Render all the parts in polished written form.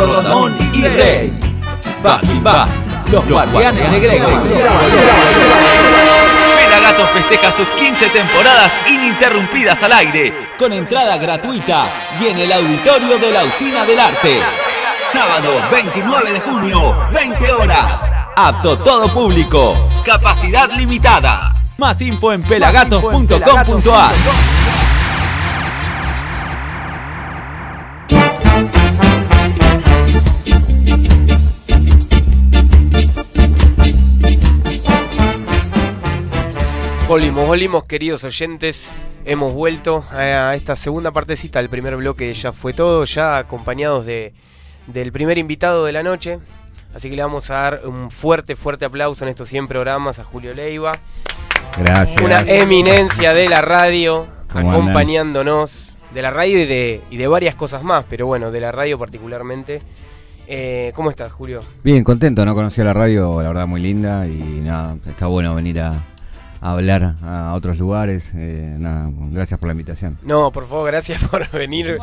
Rondón y Rey. Va, los guardianes de Grego. Pelagatos festeja sus 15 temporadas ininterrumpidas al aire. Con entrada gratuita y en el auditorio de la Usina del Arte. Sábado 29 de junio, 20 horas. Apto todo público. Capacidad limitada. Más info en pelagatos.com.ar. Volvimos, queridos oyentes. Hemos vuelto a esta segunda partecita. El primer bloque ya fue todo, ya acompañados del primer invitado de la noche. Así que le vamos a dar un fuerte aplauso en estos 100 programas a Julio Leiva. Gracias. Una eminencia de la radio, acompañándonos de la radio y de varias cosas más, pero bueno, de la radio particularmente. ¿Cómo estás, Julio? Bien, contento, no conocía la radio, la verdad muy linda y nada, está bueno venir a hablar a otros lugares. Gracias por la invitación. No, por favor, gracias por venir,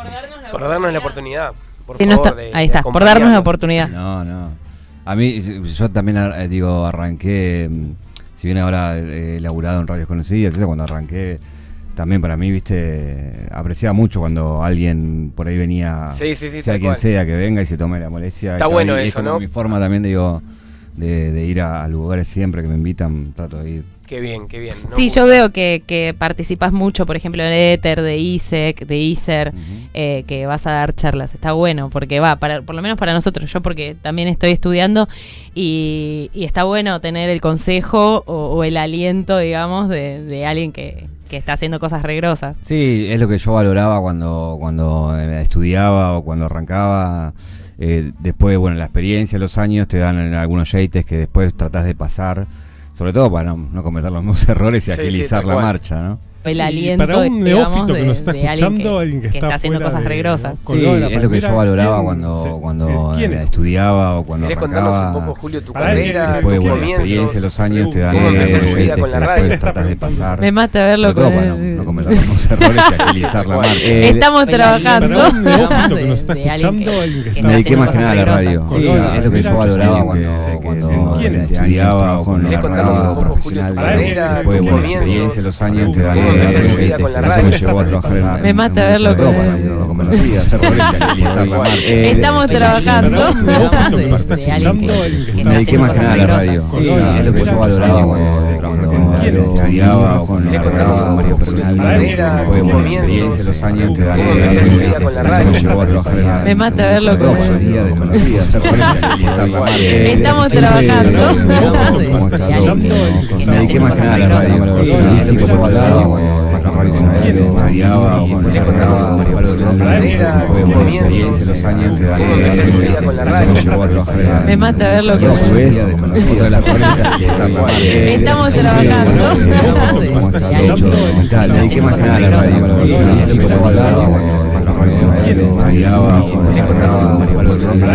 por darnos la oportunidad. Por darnos la oportunidad. No. A mí, yo también arranqué, si bien ahora he laburado en radios conocidas, cuando arranqué, también para mí, apreciaba mucho cuando alguien por ahí venía, sea quien sea, que venga y se tome la molestia. Está bueno eso, es como ¿no? Mi forma también, de ir a lugares siempre que me invitan, trato de ir. Qué bien. ¿No? Sí, yo veo que participas mucho, por ejemplo, en Éter, de ISEC, de ISER, que vas a dar charlas. Está bueno, porque por lo menos para nosotros, yo porque también estoy estudiando y está bueno tener el consejo o el aliento, digamos, de alguien que está haciendo cosas regrosas. Sí, es lo que yo valoraba cuando estudiaba o cuando arrancaba. Después, la experiencia, los años te dan algunos yates que después tratás de pasar, sobre todo para no cometer los mismos errores y agilizar la marcha, ¿no? El aliento, para un neófito que nos está escuchando, alguien que está haciendo cosas regrosas. Sí, es lo que yo valoraba cuando estudiaba o cuando arrancaba. ¿Querés contarnos un poco, Julio, tu carrera, después, tus comienzos? La experiencia, los años te dan ¿Cómo empezó tu vida con la radio? Después tratás de pasar. Me mata verlo con no cometer los mismos errores y agilizar la marcha. Estamos trabajando. Para un neófito que nos está escuchando, alguien que está me dediqué más que nada a la radio. Es lo que yo valoraba cuando estudiaba o cuando arrancaba profesional. Después, la experiencia, los años te dan eso me llevó a trabajar me mata verlo con estamos trabajando. Me dediqué más que nada a la radio. Es lo que yo valoraba cuando estudiaba o cuando arrancaba profesional. Después, la experiencia, los años te dan eso me llevó a trabajar. Me mata verlo con estamos trabajando. Me dediqué más que nada a la radio. Es lo que yo valoraba estudiaba o cuando arrancaba profesional. Los años te dan eso me llevó a trabajar. Me mata verlo con estamos trabajando. Me dediqué más que nada a la radio. Es lo que yo valoraba estudiaba o cuando arrancaba profesional.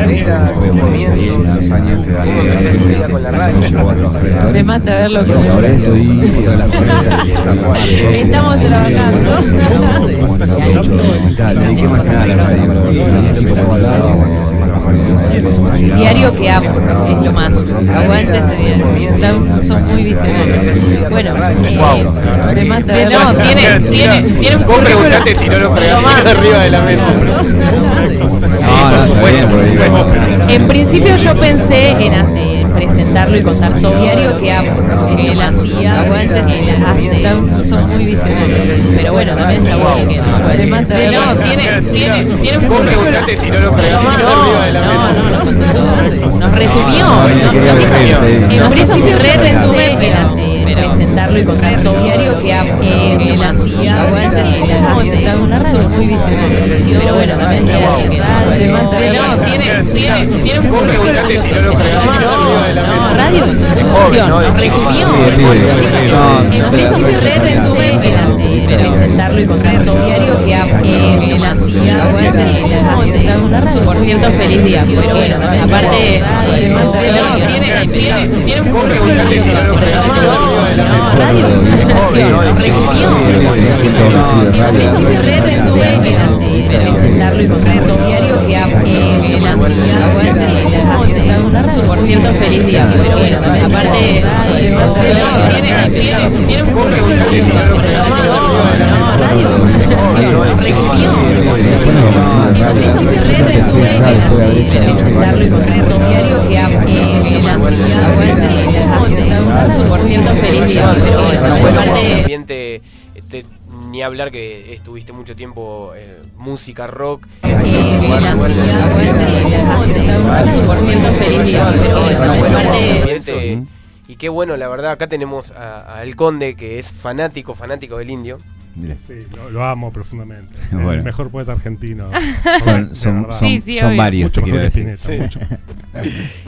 Los años te dan eso me llevó a trabajar. Me mata verlo con estamos trabajando. Me dediqué más que nada a la radio. Diario que amo, es lo más. Aguante ese diario. Son muy visionarios. Bueno, me mata verlo. No, tiene un currículum. Vos tiró los programas arriba de la mesa. En principio yo pensé en presentarlo y contar todo. Diario que amo, que él hacía, aguante, que él hace. Son muy visionarios. Pero bueno, también está bueno que me mata verlo. Tiene un currículum. Tiró los programas arriba de la mesa. No, nos resumió, nos hizo un resumen para presentarlo y contar todo. Diario que él hacía, aguante, que él hace. Son muy visionarios. Pero bueno, también tiene un currículum. Radio nos resumió, nos hizo un resumen para presentarlo y contar todo. Diario que él hacía, aguante, que él hace. Por cierto, feliz día. Pero bueno, aparte tiene un currículum. Radio nos resumió, nos hizo un resumen para presentarlo y contar todo. Diario que él hacía, Por cierto, feliz día. Pero bueno, aparte, tiene un poco por cierto, feliz día. Ambiente, ni hablar que estuviste mucho tiempo música rock. Por cierto, feliz día. Y qué bueno, la verdad, acá tenemos al Conde, que es fanático del Indio. Sí, lo amo profundamente. Bueno. El mejor poeta argentino. Son obvio. varios, mucho te mejor quiero que decir. Spinetta, mucho.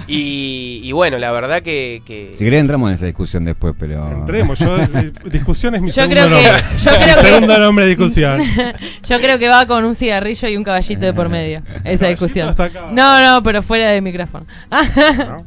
Y bueno, la verdad que Si querés entramos en esa discusión después, pero... Entremos, discusión es mi Yo segundo creo que- nombre. yo creo Mi que- segundo nombre de discusión. Yo creo que va con un cigarrillo y un caballito de por medio. Esa discusión. hasta acá. No, pero fuera de micrófono. ¿No?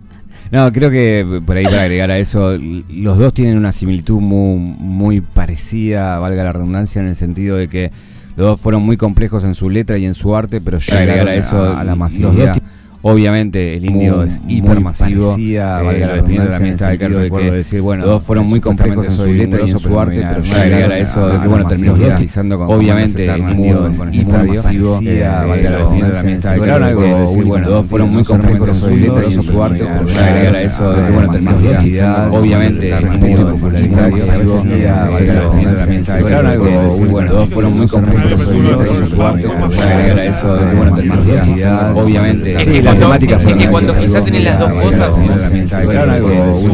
No, creo que por ahí para agregar a eso, los dos tienen una similitud muy parecida, valga la redundancia, en el sentido de que los dos fueron muy complejos en su letra y en su arte, pero ya agregar a eso a la masividad. Obviamente el Indio es hipermasivo, valga la redundancia, también está el recuerdo de decir, bueno, los dos fueron muy complejos en su letra y en su arte, pero ya agregar a eso de que bueno, terminó utilizando obviamente el Indio con el masivo, valga la redundancia, también está el algo de decir, bueno, los dos fueron muy complejos en su letra y en su arte, pero ya agregar a eso de que bueno, terminó utilizando obviamente el Indio con popularidad y valga la redundancia, también está el algo de decir, bueno, los dos fueron muy complejos en su letra y en su arte, pero ya agregar a eso de que bueno, terminó utilizando obviamente es que cuando quizás tenés las dos cosas,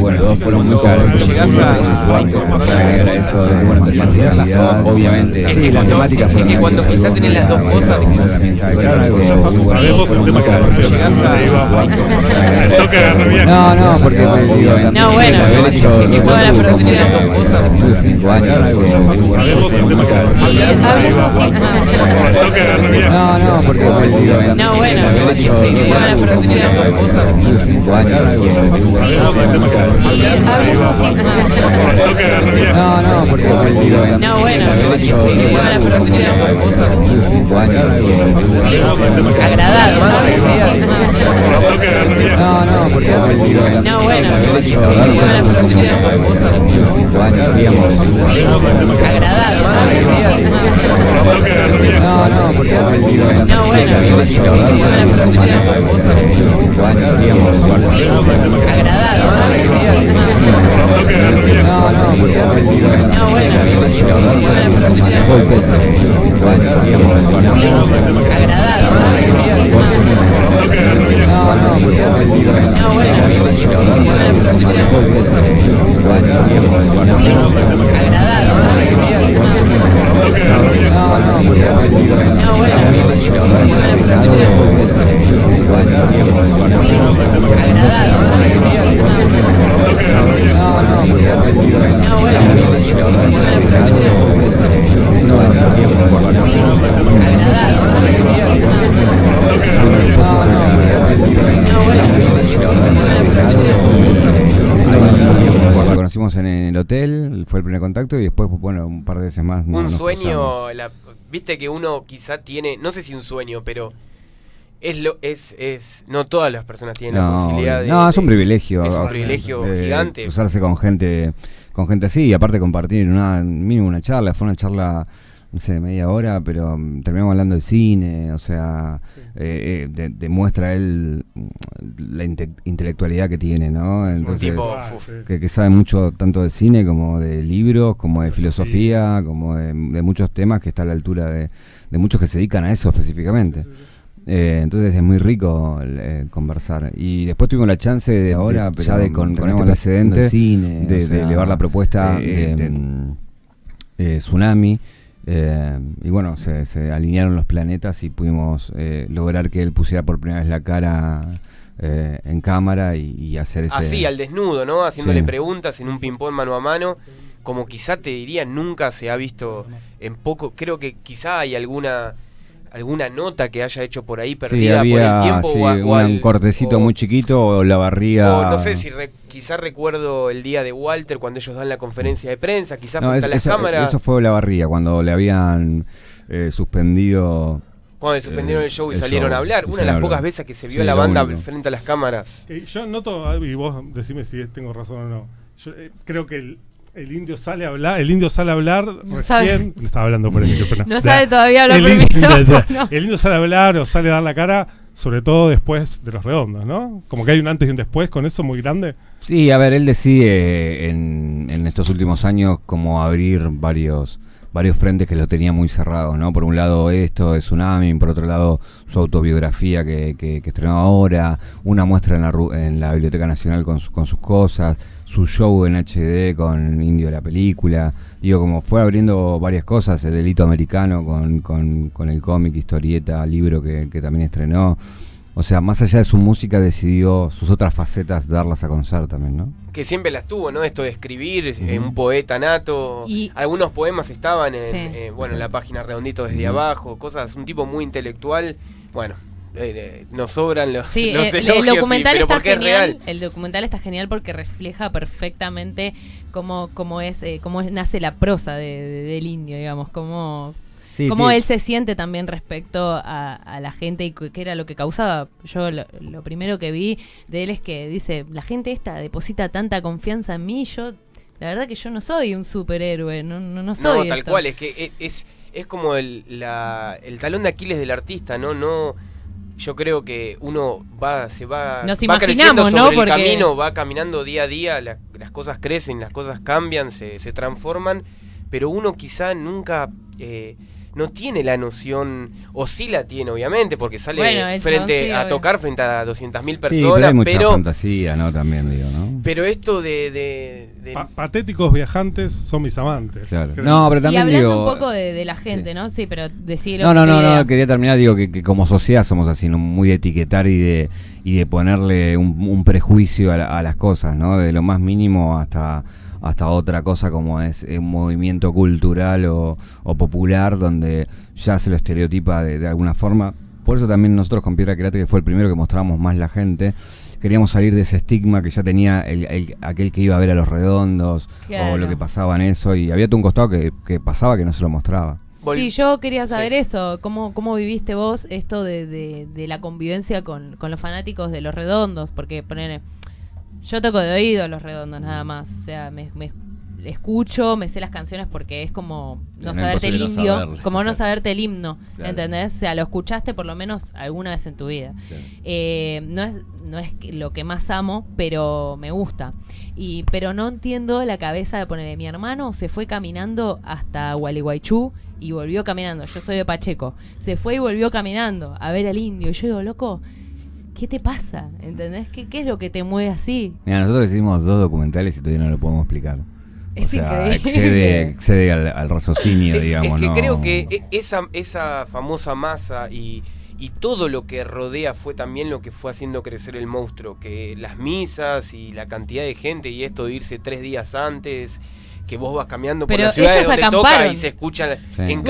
bueno, dos fueron muy caros. llegás a agregar a eso de bueno, obviamente. Sí, la temática es que cuando quizás tenés las dos cosas, Sabemos el tema que no, porque No, bueno, que toda la producción. Tuve 5 años. Sabemos el tema Y hablemos No, porque No, bueno, que toda la producción. Tuve 5 años. Y hablemos No, porque No, bueno, que toda la producción. Tuve 5 años. Agradado. No, porque No, bueno, que toda la producción. Tuve 5 años, digamos. Agradado. No, porque No, bueno, que toda la producción. 5 años, digamos. Agradado. No, porque No, bueno, que toda la producción. fue el Petra. 5 años, digamos. Agradado. No, porque No, bueno, que toda la producción. fue el Petra. 5 años, digamos. Agradado. No, porque No, bueno, que toda la producción. 5 años, digamos. Agradado. No, bueno, que toda la producción. Lo conocimos en el hotel, fue el primer contacto y después, bueno, un par de veces más. un sueño, viste que uno quizá tiene, no sé si un sueño, pero no todas las personas tienen la posibilidad de... No, es un privilegio. Es un privilegio gigante. Cruzarse con gente así y aparte compartir mínimo una charla. Fue una charla, no sé, media hora, pero terminamos hablando de cine, o sea, demuestra él la intelectualidad que tiene, ¿no? Entonces, un tipo... que sabe mucho tanto de cine como de libros, como de filosofía, como de muchos temas, que está a la altura de muchos que se dedican a eso específicamente. Entonces es muy rico conversar. Y después tuvimos la chance de ahora, ya con este precedente, de elevar la propuesta de Tsunami. Y bueno, se alinearon los planetas y pudimos lograr que él pusiera por primera vez la cara en cámara y hacer ese... Así, al desnudo, ¿no? Haciéndole Sí. preguntas en un ping-pong mano a mano. Como quizá te diría, nunca se ha visto en poco. Creo que quizá hay alguna nota que haya hecho por ahí perdida por el tiempo. Un cortecito muy chiquito o la barría... O no sé si quizá recuerdo el día de Walter cuando ellos dan la conferencia de prensa, quizá No, frente a las cámaras. eso fue la barría, cuando le habían suspendido Cuando suspendieron el show y el salieron show, a hablar. y Una de las salieron a pocas hablar. veces que se vio Sí, a la lo banda único. frente a las cámaras. Yo noto, y vos decime si tengo razón o no. Yo creo que el indio sale a hablar, No sabe. recién. No estaba hablando por el micrófono. No sabe todavía hablar el por indio, micrófono. el indio sale a hablar o sale a dar la cara, sobre todo después de Los Redondos, ¿no? Como que hay un antes y un después con eso muy grande. Sí, a ver, él decide en estos últimos años como abrir varios frentes que lo tenía muy cerrados, ¿no? Por un lado esto de Tsunami, por otro lado su autobiografía que estrenó ahora, una muestra en la Biblioteca Nacional con sus cosas, su show en HD con Indio la película, digo, como fue abriendo varias cosas, el Delito Americano con el cómic, historieta, libro que también estrenó. O sea, más allá de su música, decidió sus otras facetas darlas a conocer también, ¿no? Que siempre las tuvo, ¿no? Esto de escribir, un poeta nato. Y- Algunos poemas estaban en, Sí. en la página Redondito desde abajo, cosas, un tipo muy intelectual. Bueno, nos sobran los, Sí, los el elogios, documental pero está porque es genial. real. El documental está genial porque refleja perfectamente cómo nace la prosa del indio, digamos, cómo él se siente también respecto a la gente y qué era lo que causaba. Yo lo primero que vi de él es que dice, la gente esta deposita tanta confianza en mí, la verdad que yo no soy un superhéroe, no soy No, tal esto. cual, es que es como el talón de Aquiles del artista, ¿no? Yo creo que uno Nos va imaginamos, creciendo ¿no? sobre Porque- el camino, va caminando día a día, las cosas crecen, las cosas cambian, se transforman, pero uno quizá nunca no tiene la noción, o sí la tiene obviamente, porque sale Bueno, el frente chabón sí, a obvio. tocar frente a 200.000 Sí, personas, pero hay mucha fantasía, ¿no? También, digo, ¿no? pero esto de Patéticos viajantes son mis amantes. Claro. Creo. No, pero Y también hablando digo... un poco de la gente, sí. ¿no? Sí, pero decir No, quería terminar, digo que como sociedad somos así, ¿no? Muy de etiquetar y de ponerle un prejuicio a las cosas, ¿no? De lo más mínimo hasta otra cosa como es un movimiento cultural o popular donde ya se lo estereotipa de alguna forma. Por eso también nosotros con Piedra Quilate, que fue el primero que mostramos más la gente, queríamos salir de ese estigma que ya tenía aquel que iba a ver a Los Redondos, Claro. o lo que pasaba en eso, y había todo un costado que pasaba que no se lo mostraba. Sí, yo quería saber Sí. eso, ¿cómo viviste vos esto de la convivencia con los fanáticos de Los Redondos? Porque yo toco de oído Los Redondos nada más, o sea, me escucho, me sé las canciones porque es como no No, saberte el imposible no indio, saberlo. como no saberte el himno, Claro. ¿entendés? O sea, lo escuchaste por lo menos alguna vez en tu vida. No es lo que más amo, pero me gusta. Pero no entiendo la cabeza de ponerle, mi hermano se fue caminando hasta Gualeguaychú y volvió caminando. Yo soy de Pacheco. Se fue y volvió caminando a ver al indio. Y yo digo, loco, ¿qué te pasa? ¿Entendés? ¿Qué es lo que te mueve así? Mira, nosotros hicimos 2 documentales y todavía no lo podemos explicar. Es o sea, increíble. excede al raciocinio, digamos, es que ¿no? creo que esa famosa masa y todo lo que rodea fue también lo que fue haciendo crecer el monstruo, que las misas y la cantidad de gente y esto de irse 3 días antes, que vos vas caminando por Pero la ciudad de ellos donde toca acamparon. y se escucha Sí. en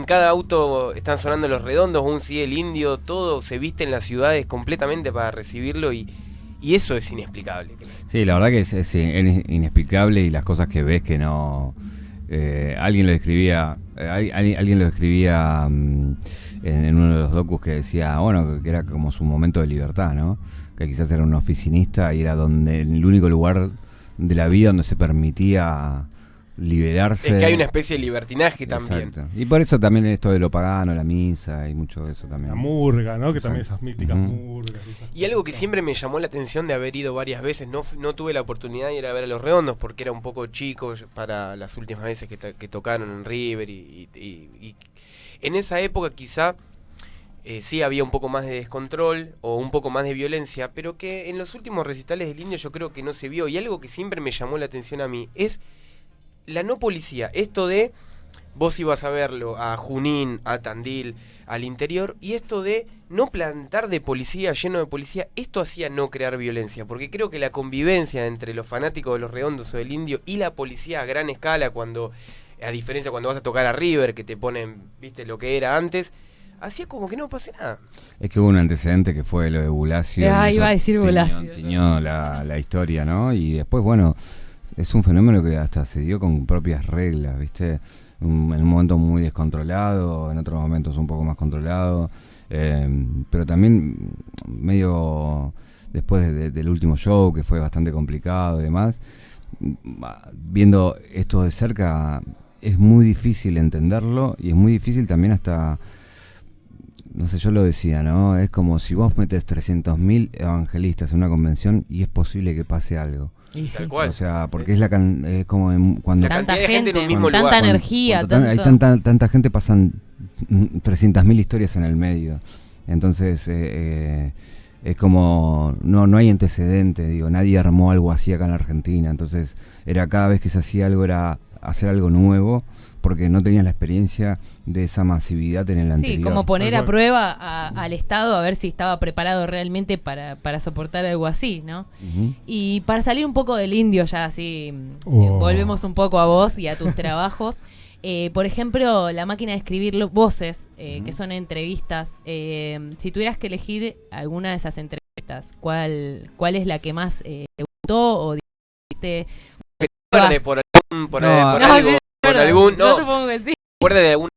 cada auto están sonando Los Redondos, un sí el indio, todo se viste en las ciudades completamente para recibirlo y eso es inexplicable. Sí, la verdad que es inexplicable y las cosas que ves que no... alguien lo describía en uno de los docus que decía, bueno, que era como su momento de libertad, ¿no? Que quizás era un oficinista y era el único lugar de la vida donde se permitía liberarse. Es que hay una especie de libertinaje también. Exacto. Y por eso también esto de lo pagano, la misa y mucho de eso también. La murga, ¿no? Que Exacto. también esas míticas Ujú. murgas. Y algo que siempre me llamó la atención de haber ido varias veces, no tuve la oportunidad de ir a ver a Los Redondos porque era un poco chico para las últimas veces que tocaron en River y en esa época quizá sí había un poco más de descontrol o un poco más de violencia, pero que en los últimos recitales del Indio yo creo que no se vio. Y algo que siempre me llamó la atención a mí es la no policía, esto de vos ibas a verlo a Junín, a Tandil, al interior, y esto de no plantar de policía, lleno de policía, esto hacía no crear violencia, porque creo que la convivencia entre los fanáticos de Los Redondos o del Indio y la policía a gran escala, a diferencia cuando vas a tocar a River, que te ponen, viste, lo que era antes, hacía como que no pase nada. Es que hubo un antecedente que fue lo de Bulacio. y Iba a eso decir Bulacio. tiñó la historia, ¿no? Y después, bueno, es un fenómeno que hasta se dio con propias reglas, ¿viste? en un momento muy descontrolado, en otros momentos un poco más controlado, pero también medio después del último show, que fue bastante complicado y demás, viendo esto de cerca es muy difícil entenderlo y es muy difícil también hasta, no sé, yo lo decía, ¿no? Es como si vos metes 300.000 evangelistas en una convención y es posible que pase algo. Tal cual. O sea, porque es como cuando La Tanta cantidad de gente en un mismo tanta lugar. energía, hay tanta gente, pasan 300.000 historias en el medio. Entonces, es como, no hay antecedente, digo, nadie armó algo así acá en Argentina. Entonces, era cada vez que se hacía algo, era hacer algo nuevo, porque no tenías la experiencia de esa masividad en el anterior. Sí, como poner a prueba al Estado a ver si estaba preparado realmente para soportar algo así, ¿no? Uh-huh. Y para salir un poco del indio ya así, volvemos un poco a vos y a tus trabajos. Por ejemplo, la máquina de escribir voces, que son entrevistas. Si tuvieras que elegir alguna de esas entrevistas, ¿cuál es la que más te gustó o dijiste? Por algún, yo supongo que sí. recuerde de alguna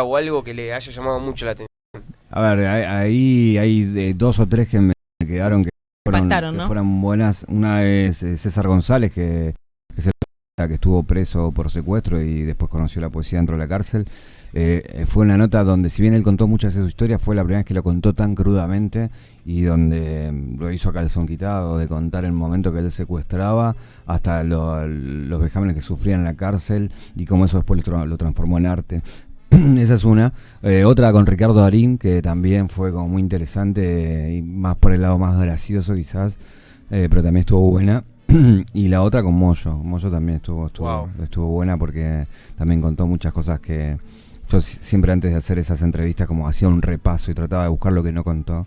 o algo que le haya llamado mucho la atención. A ver, ahí hay 2 o 3 que me quedaron que fueron buenas. Una es César González, que estuvo preso por secuestro y después conoció la poesía dentro de la cárcel. Fue una nota donde, si bien él contó muchas de sus historias, fue la primera vez que lo contó tan crudamente y donde lo hizo a calzón quitado, de contar el momento que él secuestraba hasta los vejámenes que sufría en la cárcel y cómo eso después lo transformó en arte. Esa es una. Otra con Ricardo Darín, que también fue como muy interesante y más por el lado más gracioso quizás, pero también estuvo buena. Y la otra con Moyo también estuvo buena, porque también contó muchas cosas que yo siempre, antes de hacer esas entrevistas, como hacía un repaso y trataba de buscar lo que no contó,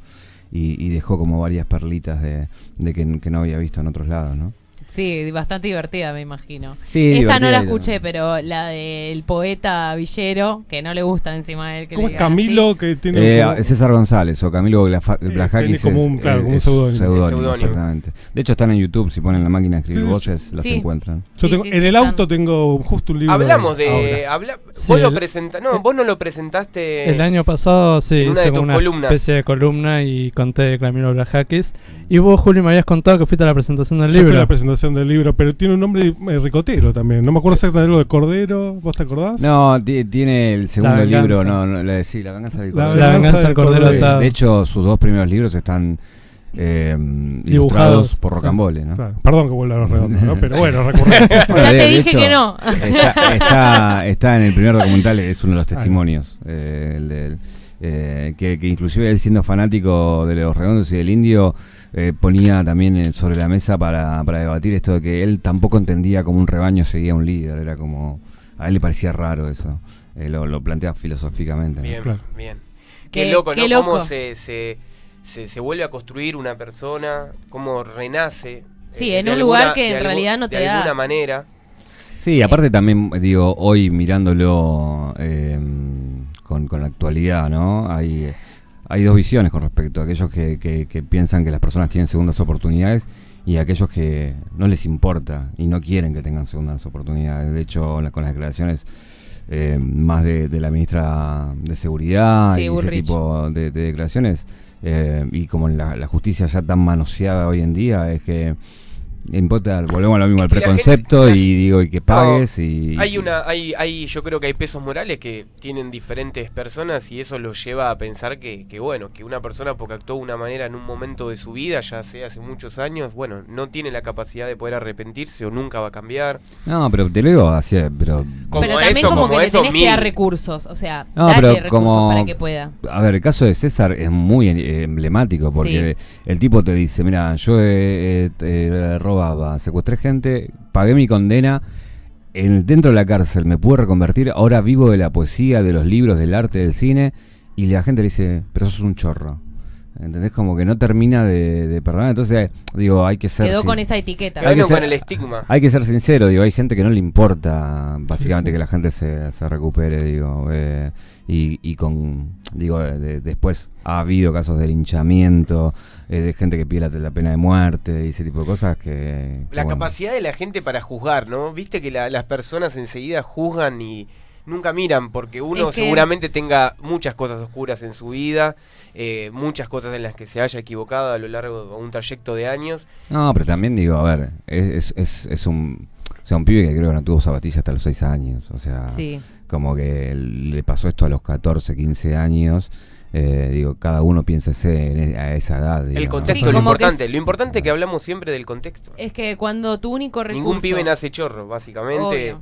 y dejó como varias perlitas de que no había visto en otros lados, ¿no? Sí, bastante divertida, me imagino. Sí, esa no la divertida, escuché, pero la del poeta Villero, que no le gusta encima de él. ¿Cómo es Camilo? Así. Que tiene César González o Camilo Blajakis. Tiene como un seudónimo, exactamente. De hecho, están en YouTube. Si ponen la máquina de escribir voces, las encuentran. Yo tengo, en el auto tengo justo un libro. Hablamos de... vos lo presentaste... No, vos no lo presentaste... El año pasado, sí, hice una especie de columna y conté de Camilo Blajakis. Y vos, Juli, me habías contado que fuiste a la presentación del libro. Fui a la presentación del libro, pero tiene un nombre ricotero también. No me acuerdo exactamente algo de Cordero. ¿Vos te acordás? No, tiene el segundo libro. La venganza del Cordero. La venganza del Cordero. De hecho, sus 2 primeros libros están ilustrados por Rocambole, ¿no? Claro. Perdón que vuelva a los redondos, ¿no? Pero bueno, recordemos. Ya te dije hecho, que no. Está en el primer documental, es uno de los testimonios. Que inclusive él, siendo fanático de Los Redondos y del Indio, ponía también sobre la mesa para debatir esto de que él tampoco entendía cómo un rebaño seguía a un líder. Era como, a él le parecía raro eso. Lo plantea filosóficamente. Bien, claro. Bien. Qué loco, ¿no? Loco. Cómo se vuelve a construir una persona, cómo renace. Sí, en un lugar que en realidad no te da. De alguna manera. Sí, aparte también, digo, hoy mirándolo con la actualidad, ¿no? Hay 2 visiones con respecto a aquellos que piensan que las personas tienen segundas oportunidades y a aquellos que no les importa y no quieren que tengan segundas oportunidades. De hecho, con las declaraciones más de la ministra de Seguridad, sí, y ese tipo de declaraciones, y como la justicia ya tan manoseada hoy en día, es que importa, volvemos a lo mismo, al preconcepto, y que pagues. Yo creo que hay pesos morales que tienen diferentes personas, y eso los lleva a pensar que una persona, porque actuó de una manera en un momento de su vida, ya sea hace muchos años, no tiene la capacidad de poder arrepentirse o nunca va a cambiar. No, pero te lo digo así, pero también como que le tenés que dar recursos, o sea, darle recursos para que pueda. A ver, el caso de César es muy emblemático, porque el tipo te dice, mira, yo robaba, secuestré gente, pagué mi condena, dentro de la cárcel me pude reconvertir, ahora vivo de la poesía, de los libros, del arte, del cine, y la gente le dice, pero sos un chorro. ¿Entendés? Como que no termina de perdonar. Entonces, digo, hay que ser... Quedó con esa etiqueta. Con el estigma. Hay que ser sincero, digo, hay gente que no le importa básicamente que la gente se recupere, digo. Después ha habido casos de linchamiento, de gente que pide la pena de muerte y ese tipo de cosas que... La capacidad de la gente para juzgar, ¿no? Viste que las personas enseguida juzgan y nunca miran, porque uno seguramente tenga muchas cosas oscuras en su vida, muchas cosas en las que se haya equivocado a lo largo de un trayecto de años. No, pero también digo, a ver, es un pibe que creo que no tuvo zapatillas hasta los 6 años, o sea, como que le pasó esto a los 14, 15 años. Digo, cada uno piénsese a esa edad. Digo, el contexto, lo importante es que hablamos siempre del contexto. Es que cuando tu único recurso... Ningún pibe nace chorro, básicamente.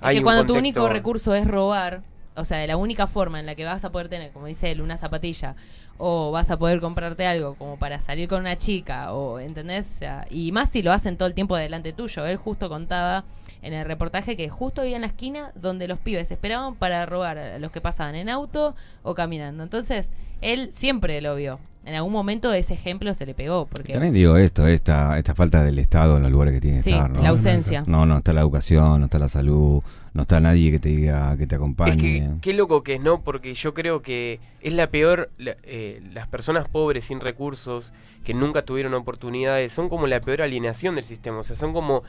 Es que cuando tu único recurso es robar, o sea, de la única forma en la que vas a poder tener, como dice él, una zapatilla, o vas a poder comprarte algo como para salir con una chica, o ¿entendés? O sea, y más si lo hacen todo el tiempo delante tuyo. Él justo contaba en el reportaje que justo había en la esquina donde los pibes esperaban para robar a los que pasaban en auto o caminando. Entonces, él siempre lo vio. En algún momento ese ejemplo se le pegó. Porque también digo esta falta del Estado en los lugares que tiene que estar, ¿no? La ausencia. No está la educación, no está la salud, no está nadie que te diga, que te acompañe. Es que, qué loco que es, ¿no? Porque yo creo que es la peor, las personas pobres sin recursos, que nunca tuvieron oportunidades, son como la peor alienación del sistema. O sea, son como...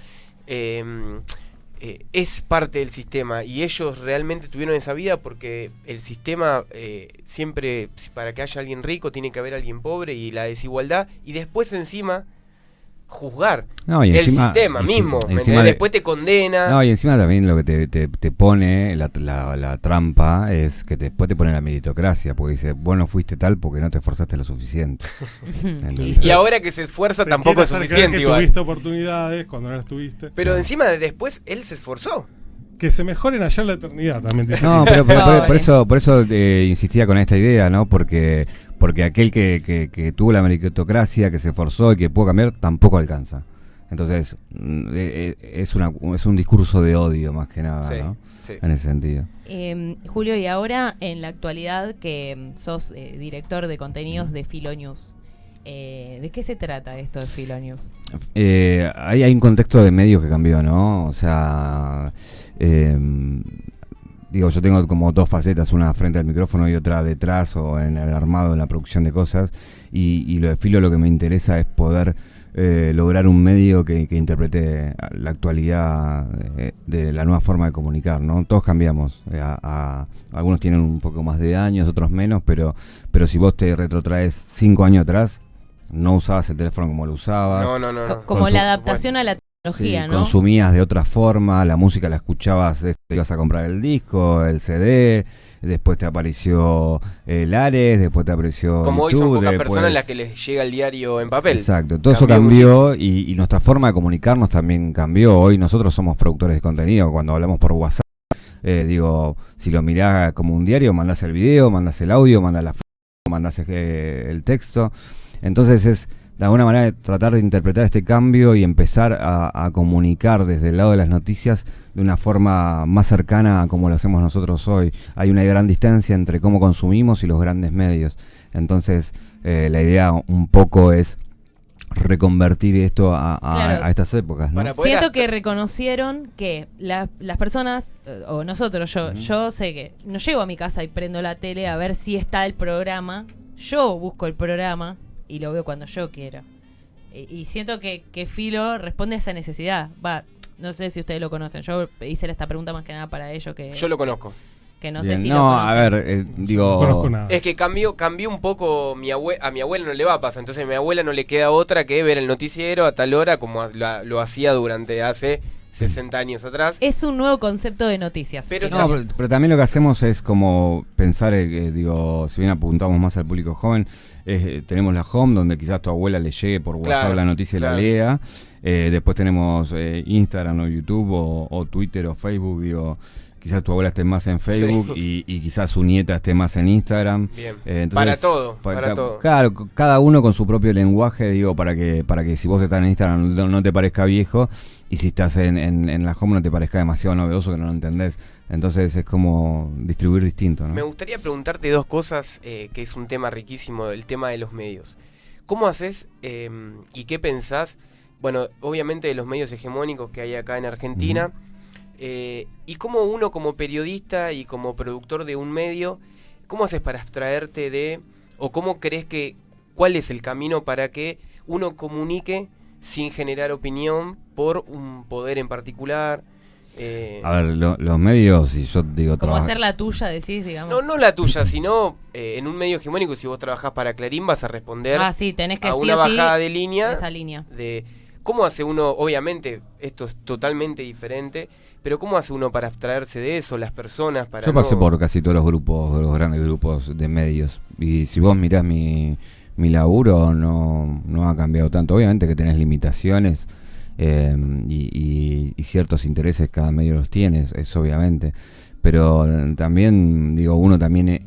es parte del sistema y ellos realmente tuvieron esa vida porque el sistema siempre, para que haya alguien rico tiene que haber alguien pobre, y la desigualdad, y después encima juzgar el sistema mismo, después te condena. No, y encima también lo que te pone la trampa es que después te pone la meritocracia, porque dice, vos no fuiste tal porque no te esforzaste lo suficiente. Y ahora que se esfuerza tampoco es suficiente, que igual. Tuviste oportunidades cuando no las tuviste. Pero encima después él se esforzó. Que se mejoren allá en la eternidad también. No, pero por eso insistía con esta idea, ¿no? Porque aquel que tuvo la meritocracia, que se esforzó y que pudo cambiar, tampoco alcanza. Entonces, es un discurso de odio más que nada, ¿no? Sí. En ese sentido. Julio, y ahora en la actualidad que sos director de contenidos de Filonews, ¿de qué se trata esto de Filonews? Hay un contexto de medios que cambió, ¿no? O sea... digo, yo tengo como dos facetas, una frente al micrófono y otra detrás o en el armado, en la producción de cosas, y lo de Filo, lo que me interesa es poder lograr un medio que interprete la actualidad de la nueva forma de comunicar, ¿no? Todos cambiamos, algunos tienen un poco más de años, otros menos, pero si vos te retrotraes 5 años atrás, no usabas el teléfono como lo usabas. No. Como la adaptación a la tecnología, sí, ¿no? Consumías de otra forma, la música la escuchabas, ibas a comprar el disco, el CD, después te apareció el Ares, después te apareció como YouTube, hoy son pocas personas en las que les llega el diario en papel. Exacto, todo eso cambió y nuestra forma de comunicarnos también cambió. Hoy nosotros somos productores de contenido, cuando hablamos por WhatsApp, digo, si lo mirás como un diario, mandás el video, mandás el audio, mandás la foto, mandás el texto. Entonces es de alguna manera tratar de interpretar este cambio y empezar a comunicar desde el lado de las noticias de una forma más cercana a como lo hacemos nosotros hoy. Hay una gran distancia entre cómo consumimos y los grandes medios. Entonces la idea un poco es reconvertir esto a estas épocas, ¿no? Siento que reconocieron que las personas, o nosotros, yo sé que no llego a mi casa y prendo la tele a ver si está el programa. Yo busco el programa y lo veo cuando yo quiero. Y siento que Filo responde a esa necesidad. No sé si ustedes lo conocen. Yo hice esta pregunta más que nada para ellos. Yo lo conozco. Que no sé si no, lo conocen. A ver, digo... No conozco nada. Es que cambió un poco. A mi abuela no le va a pasar. Entonces a mi abuela no le queda otra que ver el noticiero a tal hora como lo hacía durante hace 60 años atrás. Es un nuevo concepto de noticias. Pero también lo que hacemos es como pensar, digo, si bien apuntamos más al público joven, tenemos la home, donde quizás tu abuela le llegue por WhatsApp la noticia y la lea. Después tenemos Instagram o YouTube o Twitter o Facebook, digo, quizás tu abuela esté más en Facebook y quizás su nieta esté más en Instagram. Bien. Entonces, para todo. Claro, cada uno con su propio lenguaje, digo, para que si vos estás en Instagram no te parezca viejo, y si estás en la home no te parezca demasiado novedoso que no lo entendés. Entonces es como distribuir distinto, ¿no? Me gustaría preguntarte dos cosas, que es un tema riquísimo, el tema de los medios. ¿Cómo haces y qué pensás? Bueno, obviamente de los medios hegemónicos que hay acá en Argentina. Y cómo uno como periodista y como productor de un medio, ¿cómo haces para abstraerte de, o cómo crees que, cuál es el camino para que uno comunique sin generar opinión por un poder en particular? A ver, los medios, y yo digo... Como hacer la tuya, decís, digamos. No la tuya, sino en un medio hegemónico, si vos trabajás para Clarín, vas a responder tenés que a sí una o sí bajada de línea. Esa línea. De cómo hace uno, obviamente, esto es totalmente diferente, pero cómo hace uno para abstraerse de eso, las personas, para... Yo pasé por casi todos los grupos, los grandes grupos de medios, y si vos mirás mi laburo, no ha cambiado tanto. Obviamente que tenés limitaciones, y ciertos intereses cada medio los tienes, es obviamente, pero también digo, uno también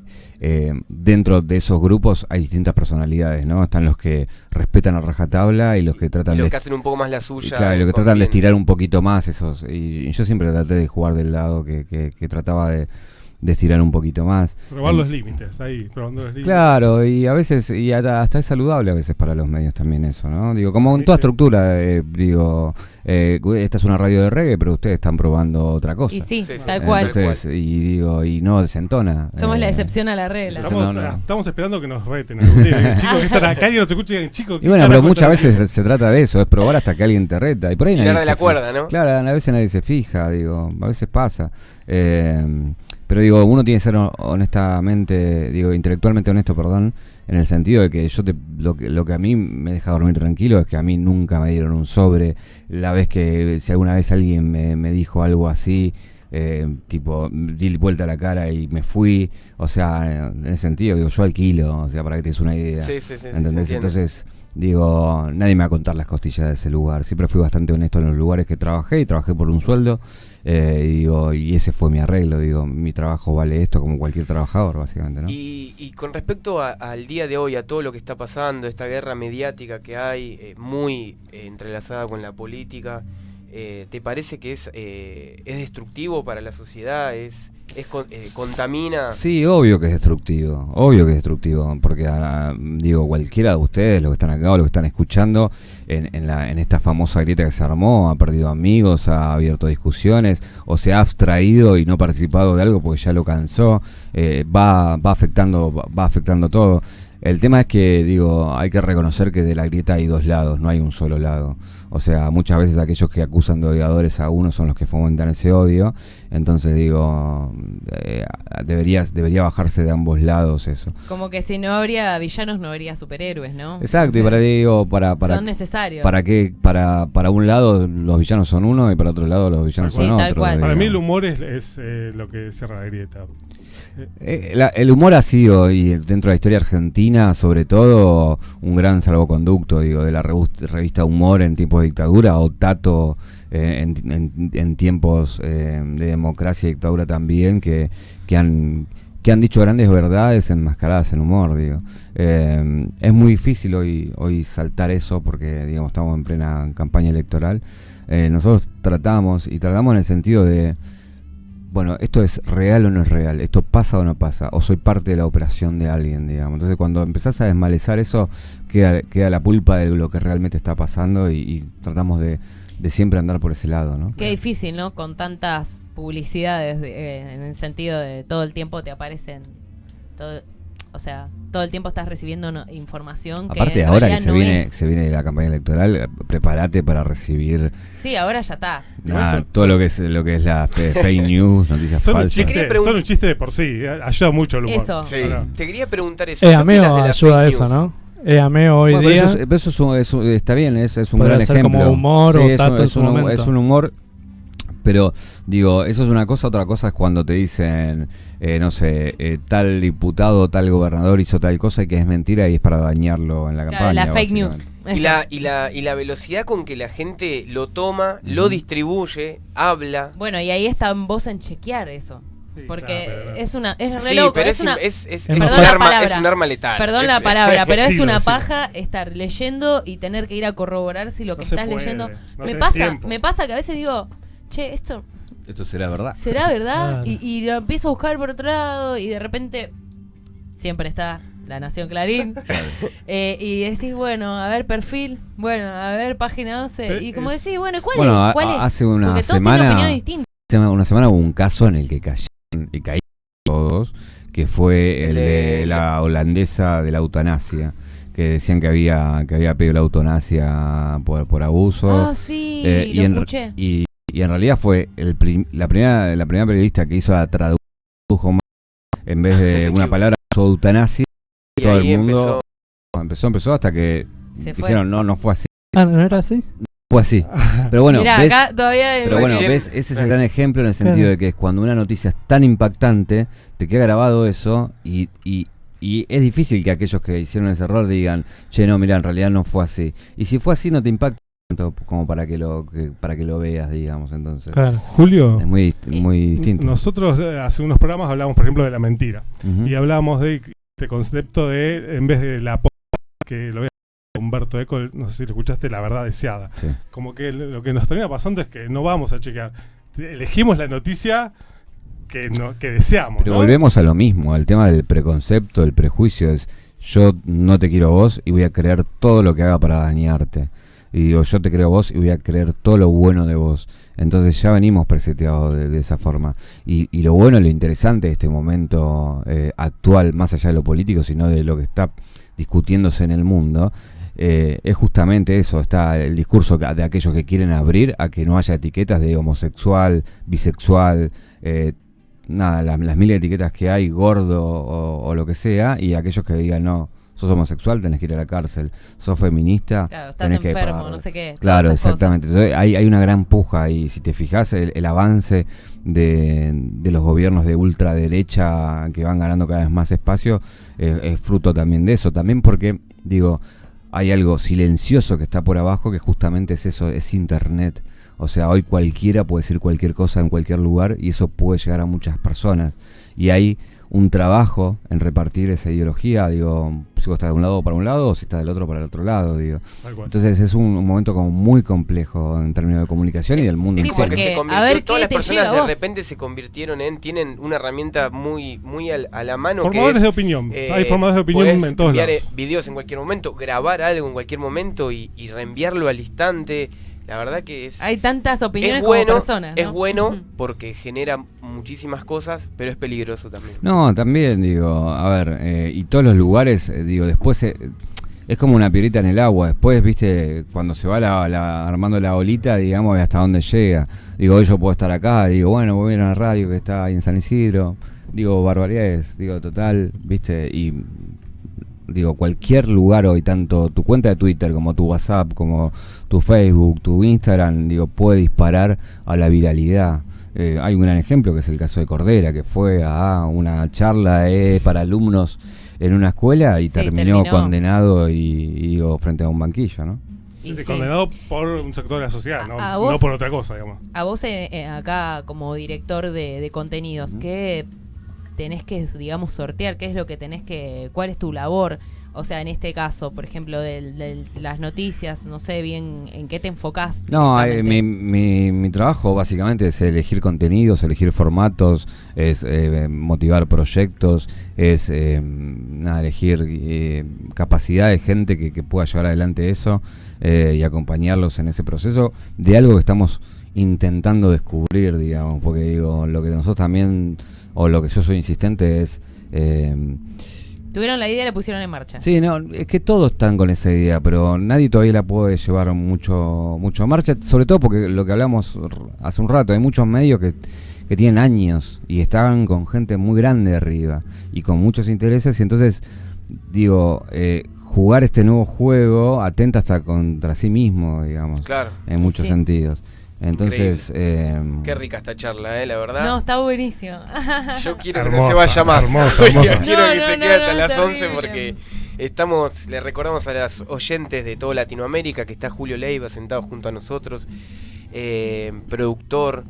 dentro de esos grupos hay distintas personalidades, ¿no? Están los que respetan a rajatabla y los que tratan que hacen un poco más la suya, claro, y los que tratan de estirar un poquito más esos, y yo siempre traté de jugar del lado que trataba de estirar un poquito más. Probar los límites, ahí, probando los límites. Claro, y a veces, y hasta es saludable a veces para los medios también eso, ¿no? Digo, como en toda estructura, esta es una radio de reggae, pero ustedes están probando otra cosa. Y sí, tal cual. Entonces, y no desentona. Somos la excepción a la regla. Estamos esperando que nos reten algún día. Chicos que están acá y nos escuchen, chicos. Y bueno, pero muchas veces se trata de eso, es probar hasta que alguien te reta. Y por ahí nadie de la cuerda, ¿no? Claro, a veces nadie se fija, digo, a veces pasa. Pero digo, uno tiene que ser intelectualmente honesto, perdón, en el sentido de que lo que a mí me deja dormir tranquilo es que a mí nunca me dieron un sobre. La vez que, si alguna vez alguien me dijo algo así, tipo, di vuelta a la cara y me fui, o sea, en ese sentido, digo, yo alquilo, o sea, para que te des una idea. Sí, ¿entendés? Entonces, digo, nadie me va a contar las costillas de ese lugar. Siempre fui bastante honesto en los lugares que trabajé, y trabajé por un sueldo. Y ese fue mi arreglo, digo, mi trabajo vale esto como cualquier trabajador, básicamente, ¿no? Y con respecto al día de hoy, a todo lo que está pasando, esta guerra mediática que hay, muy entrelazada con la política, ¿te parece que es destructivo para la sociedad? ¿Contamina? Sí, obvio que es destructivo, porque digo, cualquiera de ustedes, los que están acá o los que están escuchando, en esta famosa grieta que se armó, ha perdido amigos, ha abierto discusiones, o se ha abstraído y no participado de algo porque ya lo cansó, va afectando todo. El tema es que, digo, hay que reconocer que de la grieta hay dos lados, no hay un solo lado. O sea, muchas veces aquellos que acusan de odiadores a uno son los que fomentan ese odio. Entonces, digo, debería bajarse de ambos lados eso. Como que si no habría villanos, no habría superhéroes, ¿no? Exacto, y para son necesarios. Para un lado los villanos son uno y para otro lado los villanos son otro. Para mí el humor es lo que cierra la grieta. El humor ha sido, y dentro de la historia argentina, sobre todo, un gran salvoconducto, digo, de la revista Humor en tiempos de dictadura, o Tato en tiempos de democracia y dictadura también, que han dicho grandes verdades enmascaradas en humor, digo. Es muy difícil hoy saltar eso porque, digamos, estamos en plena campaña electoral. Nosotros tratamos en el sentido de, bueno, ¿esto es real o no es real? ¿Esto pasa o no pasa? ¿O soy parte de la operación de alguien, digamos? Entonces, cuando empezás a desmalezar eso, queda la pulpa de lo que realmente está pasando, y tratamos de siempre andar por ese lado, ¿no? Qué difícil, ¿no? Con tantas publicidades, en el sentido de todo el tiempo te aparecen... todo el tiempo estás recibiendo información. Aparte, que ahora que se viene la campaña electoral, prepárate para recibir. Sí, ahora ya está. Todo lo que es la fake news, noticias falsas. Son un chiste de por sí, ayuda mucho el humor. Eso. Sí. Te quería preguntar eso. Ameo ayuda a eso, ¿no? Ameo hoy día. Pero eso está bien, es un gran ser ejemplo. Como humor, sí, o Tato es un humor. Pero, digo, eso es una cosa. Otra cosa es cuando te dicen, no sé, tal diputado, tal gobernador hizo tal cosa, y que es mentira y es para dañarlo en la campaña. La fake news. Y la velocidad con que la gente lo toma, lo distribuye, habla. Bueno, y ahí está vos en chequear eso. Sí, porque es re sí, loco. Pero es un arma letal. Perdón la palabra, pero es una paja estar leyendo y tener que ir a corroborar si lo que estás leyendo. Me pasa que a veces digo, che, esto será verdad. ¿Será verdad? Claro. Y lo empiezo a buscar por otro lado, y de repente siempre está La Nación Clarín. Claro. Y decís, bueno, a ver perfil, bueno, a ver página 12. Y como decís, bueno, ¿cuál es? Hace una porque semana, todos tienen opinión distinta. Una semana hubo un caso en el que cayeron todos, que fue el de la holandesa de la eutanasia, que decían que había pedido la eutanasia por abuso. Sí, lo escuché. Y y en realidad fue la primera periodista que hizo la tradujo en vez de una palabra usó eutanasia y todo el mundo empezó hasta que dijeron no fue así. ¿No era así? Fue así. Pero bueno, mirá, ¿ves? Acá todavía Pero bueno, ¿ves? Ese es el gran ejemplo en el sentido de que es cuando una noticia es tan impactante, te queda grabado eso y es difícil que aquellos que hicieron ese error digan, che, no, mira, en realidad no fue así. Y si fue así no te impacta tanto como para que lo veas, digamos, entonces. Claro. Julio, es muy distinto. Nosotros hace unos programas hablamos, por ejemplo, de la mentira. Y hablábamos de este concepto de, en vez de la que lo Humberto Eco, no sé si lo escuchaste, la verdad deseada. Sí. Como que lo que nos termina pasando es que no vamos a chequear. Elegimos la noticia que deseamos. Pero volvemos a lo mismo, al tema del preconcepto, el prejuicio. Es yo no te quiero a vos y voy a creer todo lo que haga para dañarte. Y digo, yo te creo a vos y voy a creer todo lo bueno de vos. Entonces ya venimos preseteados de esa forma. Y lo bueno, lo interesante de este momento actual, más allá de lo político, sino de lo que está discutiéndose en el mundo, es justamente eso. Está el discurso de aquellos que quieren abrir a que no haya etiquetas de homosexual, bisexual, las mil etiquetas que hay, gordo o lo que sea, y aquellos que digan no, sos homosexual, tenés que ir a la cárcel, sos feminista, claro, tenés estás enfermo, que pagar. No sé qué. Claro, exactamente. Entonces, hay una gran puja y si te fijas el avance de los gobiernos de ultraderecha que van ganando cada vez más espacio es fruto también de eso, también porque digo, hay algo silencioso que está por abajo que justamente es eso, es internet. O sea, hoy cualquiera puede decir cualquier cosa en cualquier lugar y eso puede llegar a muchas personas. Y hay un trabajo en repartir esa ideología, digo, si vos estás de un lado para un lado o si estás del otro para el otro lado, digo. Entonces es un momento como muy complejo en términos de comunicación y del mundo sí, en sí. Porque se convirtió, a ver, todas las personas de repente se convirtieron tienen una herramienta muy a la mano. Formadores que es, de opinión. Hay formadores de opinión en todos lados. Enviar videos en cualquier momento, grabar algo en cualquier momento y reenviarlo al instante. La verdad que hay tantas opiniones como personas, ¿no? Es bueno porque genera muchísimas cosas, pero es peligroso también. No, también digo, a ver, y todos los lugares, digo, después es como una piedrita en el agua. Después, viste, cuando se va armando la olita, digamos, hasta dónde llega. Digo, hoy yo puedo estar acá, digo, bueno, voy a ir a la radio que está ahí en San Isidro. Digo, barbaridades, digo, total, viste, y digo, cualquier lugar hoy, tanto tu cuenta de Twitter como tu WhatsApp, como tu Facebook, tu Instagram, digo, puede disparar a la viralidad. Hay un gran ejemplo que es el caso de Cordera, que fue a una charla para alumnos en una escuela y terminó condenado y digo, frente a un banquillo, ¿no? Condenado por un sector de la sociedad, no por otra cosa, digamos. A vos acá como director de contenidos, ¿qué tenés que, digamos, sortear? ¿Qué es lo que cuál es tu labor? O sea, en este caso, por ejemplo, de las noticias, no sé bien en qué te enfocás. No, mi trabajo básicamente es elegir contenidos, elegir formatos, es motivar proyectos, es elegir capacidad de gente que pueda llevar adelante eso y acompañarlos en ese proceso de algo que estamos intentando descubrir, digamos, porque digo, lo que nosotros también, o lo que yo soy insistente es... Tuvieron la idea y la pusieron en marcha. Sí, no, es que todos están con esa idea, pero nadie todavía la puede llevar mucho en marcha, sobre todo porque lo que hablamos hace un rato, hay muchos medios que tienen años y están con gente muy grande arriba y con muchos intereses, y entonces, digo, jugar este nuevo juego atenta hasta contra sí mismo, digamos, claro, en muchos sentidos. Entonces, qué rica esta charla, la verdad. No, está buenísimo. Yo quiero que no se vaya más. Quiero que se quede hasta las 11 porque le recordamos a las oyentes de toda Latinoamérica que está Julio Leiva sentado junto a nosotros, productor,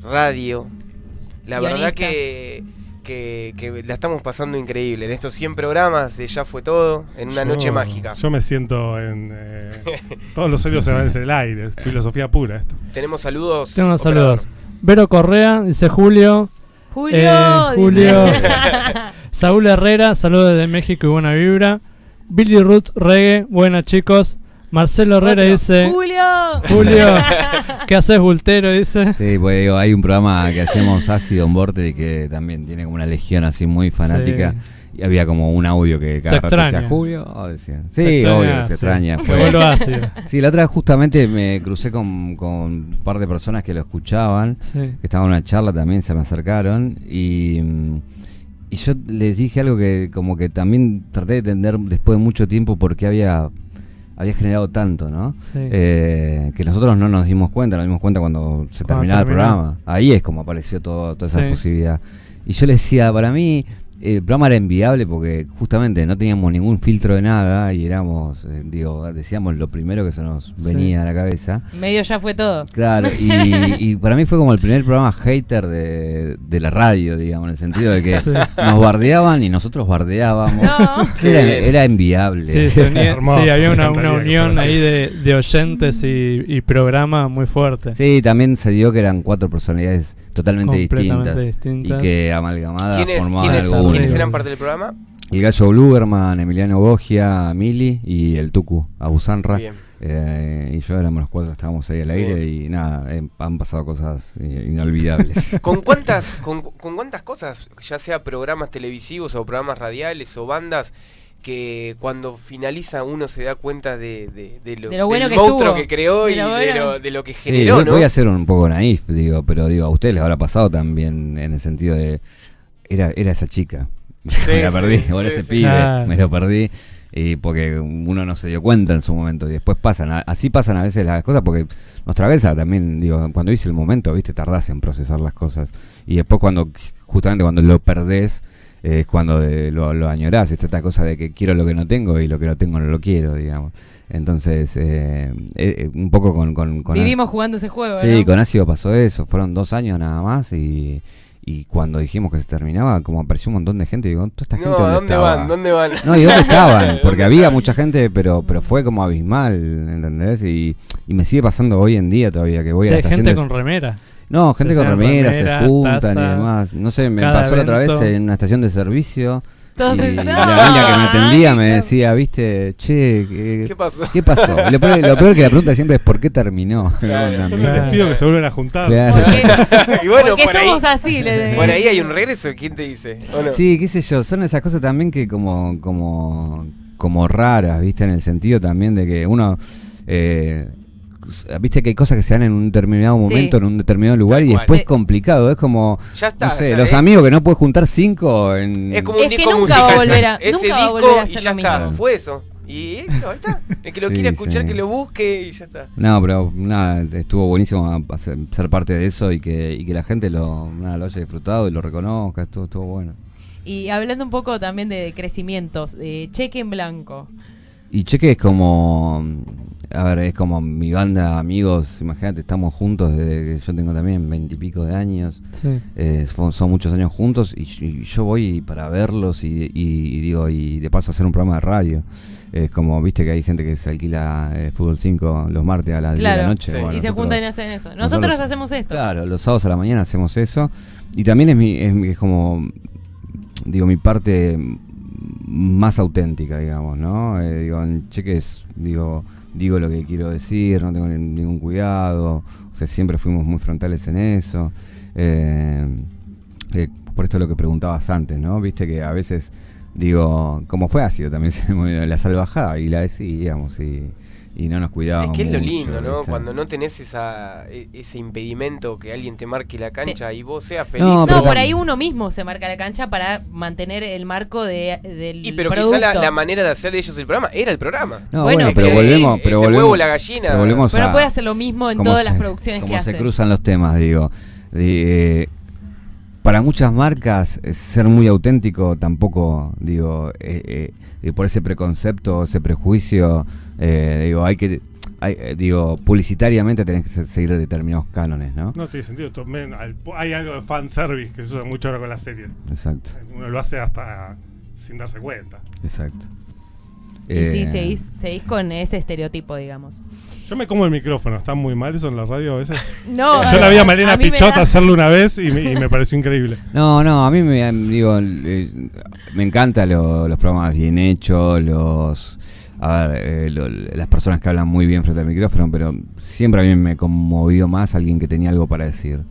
radio. La guionista. Verdad que la estamos pasando increíble en estos 100 programas de Ya Fue Todo, en una noche mágica. Yo me siento en todos los oídos se van en el aire, filosofía pura esto. Tenemos saludos. Vero Correa dice Julio. Saúl Herrera, saludos desde México y buena vibra. Billy Roots Reggae, buenas chicos. Marcelo Herrera dice Julio, ¿qué haces, Bultero? Dice. Sí, pues digo, hay un programa que hacemos Ácido en Vorte y que también tiene como una legión así muy fanática. Sí. y había como un audio que cada rato decía Julio, decían. Sí, obvio, se extraña. Sí, la otra vez justamente me crucé con un par de personas que lo escuchaban, que estaban en una charla también, se me acercaron y yo les dije algo que como que también traté de entender después de mucho tiempo por qué había generado tanto, ¿no? Sí. Que nosotros no nos dimos cuenta cuando se terminaba el programa. Ahí es como apareció toda esa efusividad. Y yo les decía, para mí el programa era inviable porque justamente no teníamos ningún filtro de nada y éramos, decíamos lo primero que se nos venía a la cabeza. Medio ya fue todo. Claro, y para mí fue como el primer programa hater de la radio, digamos, en el sentido de que nos bardeaban y nosotros bardeábamos. No. Era inviable. Sí, había una unión ahí de oyentes y programa muy fuerte. Sí, también se dio que eran 4 personalidades totalmente distintas y que amalgamadas formaban algo. ¿Quiénes eran parte del programa? El Gallo Blugerman, Emiliano Bogia, Mili y el Tucu, Abu Sanra. Y yo éramos los 4, estábamos ahí al aire y nada, han pasado cosas inolvidables. ¿Con cuántas cosas, ya sea programas televisivos o programas radiales o bandas, que cuando finaliza uno se da cuenta de lo bueno del monstruo que creó y de lo que generó, ¿no? Voy a ser un poco naif, pero a ustedes les habrá pasado también en el sentido de era esa chica, me la perdí, ese pibe, me lo perdí. Y porque uno no se dio cuenta en su momento y después así pasan a veces las cosas, porque nuestra cabeza también, cuando hice el momento, tardás en procesar las cosas y después justamente cuando lo perdés es cuando lo añorás, esta cosa de que quiero lo que no tengo y lo que no tengo no lo quiero, digamos. Entonces un poco con vivimos jugando ese juego, sí, ¿no? Con Ácido pasó eso, fueron 2 años nada más y cuando dijimos que se terminaba, como apareció un montón de gente, digo, toda esta gente ¿dónde van? No, ¿y dónde estaban? Porque había mucha gente, pero fue como abismal, ¿entendés? Y me sigue pasando hoy en día todavía, que voy a la estación gente con remera. No, gente con remera, se juntan y demás. No sé, me pasó la otra vez en una estación de servicio. Y la niña que me atendía me decía, che, ¿qué pasó? Lo peor que la pregunta siempre es ¿por qué terminó? Yo te pido que se vuelvan a juntar. Claro. Y bueno, porque somos así. Por ahí hay un regreso, ¿quién te dice? ¿O no? Sí, qué sé yo, son esas cosas también que como raras, ¿viste? En el sentido también de que uno... viste que hay cosas que se dan en un determinado momento, en un determinado lugar, y después es complicado, es como ya está, no sé, los amigos que no puedes juntar 5 en... Es como un disco musical, ese disco y ya está, fue eso. Y esto, ahí está. El que lo quiere escuchar, que lo busque y ya está. No, pero nada, estuvo buenísimo ser parte de eso y que la gente lo haya disfrutado y lo reconozca, estuvo bueno. Y hablando un poco también de crecimientos, Cheque en Blanco. Y Cheque es como... A ver, es como mi banda, amigos, imagínate, estamos juntos desde que yo tengo también 20 y pico de años. Sí. Son muchos años juntos y yo voy para verlos y de paso hacer un programa de radio. Es como, viste que hay gente que se alquila Fútbol 5 los martes a las 10 de la noche. Sí. Bueno, y se juntan y hacen eso. Nosotros hacemos esto. Claro, los sábados a la mañana hacemos eso. Y también es como, mi parte más auténtica, digamos, ¿no? En Cheques, digo lo que quiero decir, no tengo ningún cuidado, o sea, siempre fuimos muy frontales en eso. Por esto lo que preguntabas antes, ¿no? Viste que a veces, como fue ácido también se movió la salvajada y la decíamos y no nos cuidábamos. Es que es lo mucho, lindo, ¿no? ¿viste? Cuando no tenés ese impedimento que alguien te marque la cancha y vos seas feliz. No, por ahí uno mismo se marca la cancha para mantener el marco del pero producto. quizá la manera de hacer de ellos el programa era el programa. No, bueno, pero volvemos, el huevo, la gallina. Pero no puede hacer lo mismo en todas las producciones que hace. Como se cruzan los temas, para muchas marcas ser muy auténtico tampoco, por ese preconcepto, ese prejuicio, publicitariamente tenés que seguir determinados cánones, ¿no? No tiene sentido. Hay algo de fanservice que se usa mucho ahora con la serie. Exacto. Uno lo hace hasta sin darse cuenta. Exacto. Y sí, seguís con ese estereotipo, digamos. Yo me como el micrófono, ¿está muy mal eso en la radio a veces? No. Yo la vi a Malena Pichot hacerlo una vez y me pareció increíble. No, a mí me encantan los programas bien hechos, las personas que hablan muy bien frente al micrófono, pero siempre a mí me conmovió más alguien que tenía algo para decir.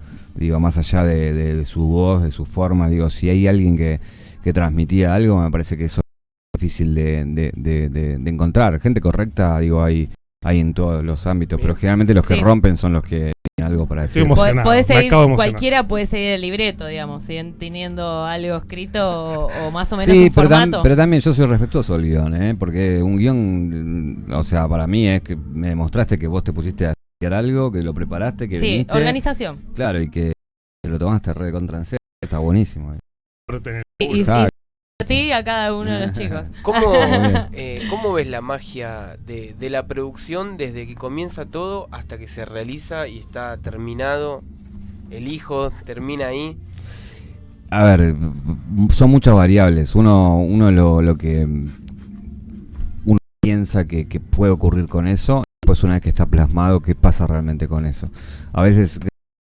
Más allá de su voz, de su forma, si hay alguien que que transmitía algo, me parece que eso es difícil de encontrar. Gente correcta, digo, hay en todos los ámbitos, pero generalmente los que rompen son los que tienen algo para decir. Puede seguir, cualquiera puede seguir el libreto, digamos, teniendo algo escrito o más o menos un formato. Pero también yo soy respetuoso del guión, porque un guión, o sea, para mí es que me demostraste que vos te pusiste a estudiar algo, que lo preparaste, que viniste. Organización. Claro, y que lo tomaste re contra en serio, está buenísimo. Y a ti y a cada uno de los chicos. ¿Cómo ves la magia de la producción desde que comienza todo hasta que se realiza y está terminado? El hijo termina ahí. A ver, son muchas variables. Uno lo que uno piensa que puede ocurrir con eso, después una vez que está plasmado, ¿qué pasa realmente con eso? A veces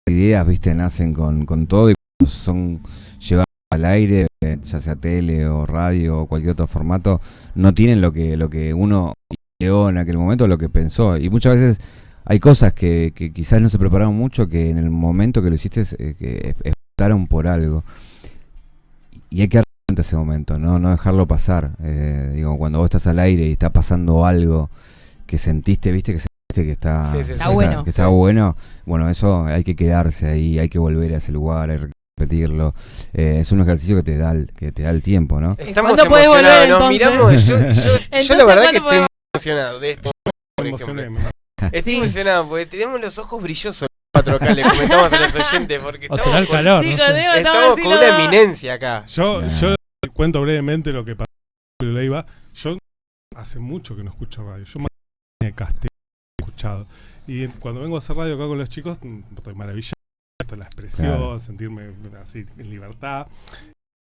ideas, viste, nacen con todo y son llevadas al aire, ya sea tele o radio o cualquier otro formato, no tienen lo que uno ideó en aquel momento, lo que pensó. Y muchas veces hay cosas que quizás no se prepararon mucho, que en el momento que lo hiciste que explotaron por algo. Y hay que dar cuenta ese momento, no dejarlo pasar. Digo, cuando vos estás al aire y está pasando algo que sentiste, viste, que está, bueno. Que está bueno. Bueno, eso hay que quedarse ahí, hay que volver a ese lugar, hay que repetirlo. Es un ejercicio que te da el tiempo, ¿no? Estamos emocionados, nos miramos. Yo la verdad que estoy muy emocionado de esto. Estoy emocionado porque tenemos los ojos brillosos. Acá le comentamos a los oyentes porque o será el calor. Estamos con una eminencia acá. Yo cuento brevemente lo que pasó con Julio Leiva. Yo hace mucho que no escucho radio. Yo me casté escuchado. Y cuando vengo a hacer radio acá con los chicos, estoy maravillado. La expresión, sentirme así en libertad.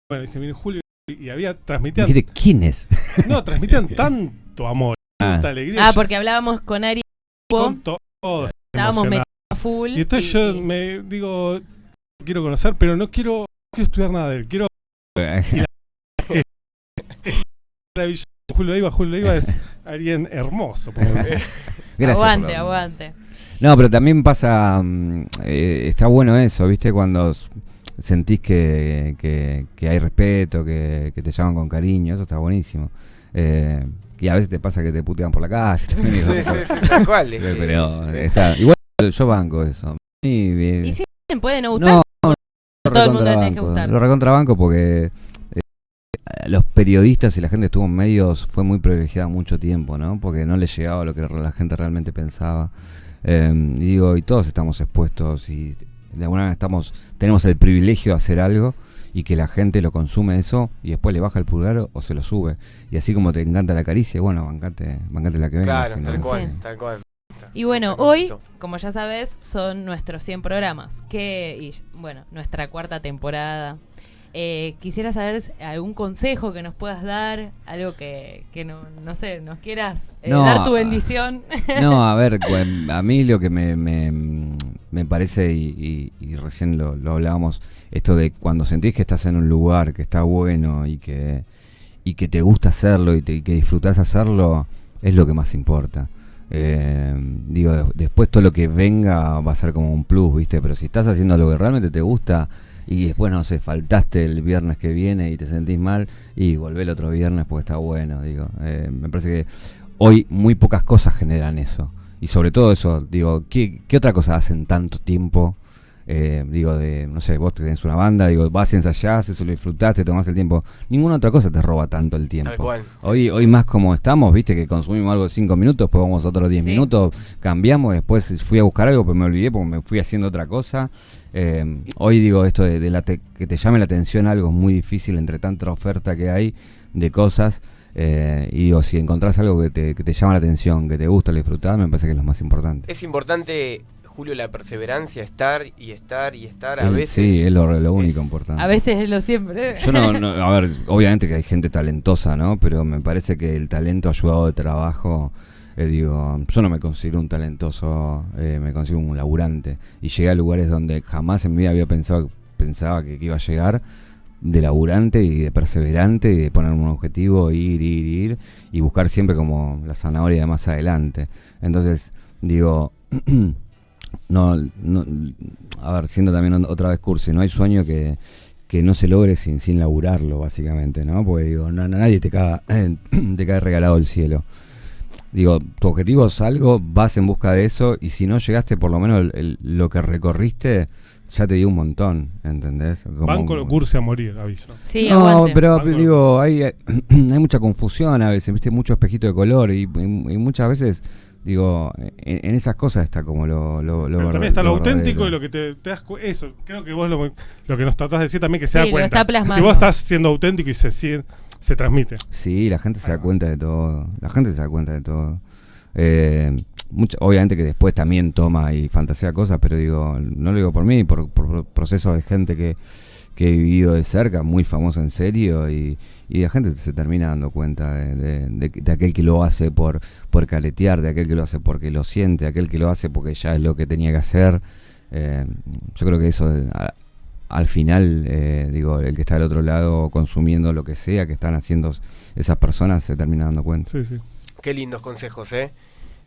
Bueno, y se viene Julio y transmitían. ¿Quién es? No, transmitían tanto amor, tanta alegría. Porque hablábamos con Ari. Con todo. Estábamos metidos a full. Y entonces yo me digo, quiero conocer, pero no quiero estudiar nada de él. Quiero. Julio Leiva es alguien hermoso. Gracias. Aguante. No, pero también pasa, está bueno eso, ¿viste? Cuando sentís que hay respeto, que te llaman con cariño, eso está buenísimo. Y a veces te pasa que te putean por la calle. Sí, tal cual. Pero está, igual yo banco eso. Y si puede no gustar, todo el mundo le tiene que gustar. Lo recontrabanco porque los periodistas y la gente estuvo en medios, fue muy privilegiada mucho tiempo, ¿no? Porque no les llegaba lo que la gente realmente pensaba. Y todos estamos expuestos y de alguna manera tenemos el privilegio de hacer algo y que la gente lo consume eso y después le baja el pulgar o se lo sube. Y así como te encanta la caricia, bueno, bancate la que venga. Claro, tal cual. Y bueno, hoy, como ya sabes, son nuestros 100 programas, nuestra 4ª temporada. Quisiera saber algún consejo que nos puedas dar, algo que no sé, nos quieras dar tu bendición. No, a ver, a mí lo que me parece, y recién lo hablábamos, esto de cuando sentís que estás en un lugar que está bueno y que te gusta hacerlo y que disfrutás hacerlo, es lo que más importa. Después todo lo que venga va a ser como un plus, ¿viste? Pero si estás haciendo lo que realmente te gusta y después, no sé, faltaste el viernes que viene y te sentís mal y volvé el otro viernes porque está bueno, me parece que hoy muy pocas cosas generan eso. Y sobre todo eso, ¿qué otra cosa hacen tanto tiempo? No sé, vos tenés una banda, vas y ensayás, eso lo disfrutaste, tomás el tiempo. Ninguna otra cosa te roba tanto el tiempo. Tal cual. Hoy más como estamos, viste, que consumimos algo de 5 minutos, después vamos otros 10 minutos, cambiamos, después fui a buscar algo, pero me olvidé porque me fui haciendo otra cosa. Hoy esto de que te llame la atención algo es muy difícil entre tanta oferta que hay de cosas. Si encontrás algo que te llama la atención, que te gusta, lo disfrutás, me parece que es lo más importante. Es importante, Julio, la perseverancia, estar a veces. Sí, es lo único importante. A veces es lo siempre. Yo a ver, obviamente que hay gente talentosa, ¿no? Pero me parece que el talento ayudado de trabajo, yo no me considero un talentoso, me considero un laburante. Y llegué a lugares donde jamás en mi vida pensaba que iba a llegar, de laburante y de perseverante y de ponerme un objetivo, ir y buscar siempre como la zanahoria de más adelante. Entonces, a ver, siendo también otra vez cursi, no hay sueño que que no se logre sin laburarlo, básicamente, ¿no? Porque digo, nadie te cae regalado del cielo. Digo, tu objetivo es algo, vas en busca de eso, y si no llegaste, por lo menos lo que recorriste ya te dio un montón, ¿entendés? Banco lo curse a morir, aviso. Sí, no, aguante. pero digo, hay mucha confusión a veces, ¿viste? Mucho espejito de color y muchas veces, digo, en esas cosas está como lo pero también está lo auténtico y lo que te das eso, creo que vos lo que nos tratás de decir también, que se da cuenta. Si vos estás siendo auténtico y se transmite. Sí, la gente se da cuenta de todo. Obviamente que después también toma y fantasea cosas, pero digo, no lo digo por mí, por procesos de gente que he vivido de cerca, muy famoso en serio, y la gente se termina dando cuenta de aquel que lo hace por caretear, de aquel que lo hace porque lo siente, de aquel que lo hace porque ya es lo que tenía que hacer. Yo creo que eso al final, digo, el que está del otro lado consumiendo lo que sea que están haciendo esas personas se termina dando cuenta. Sí, sí. Qué lindos consejos,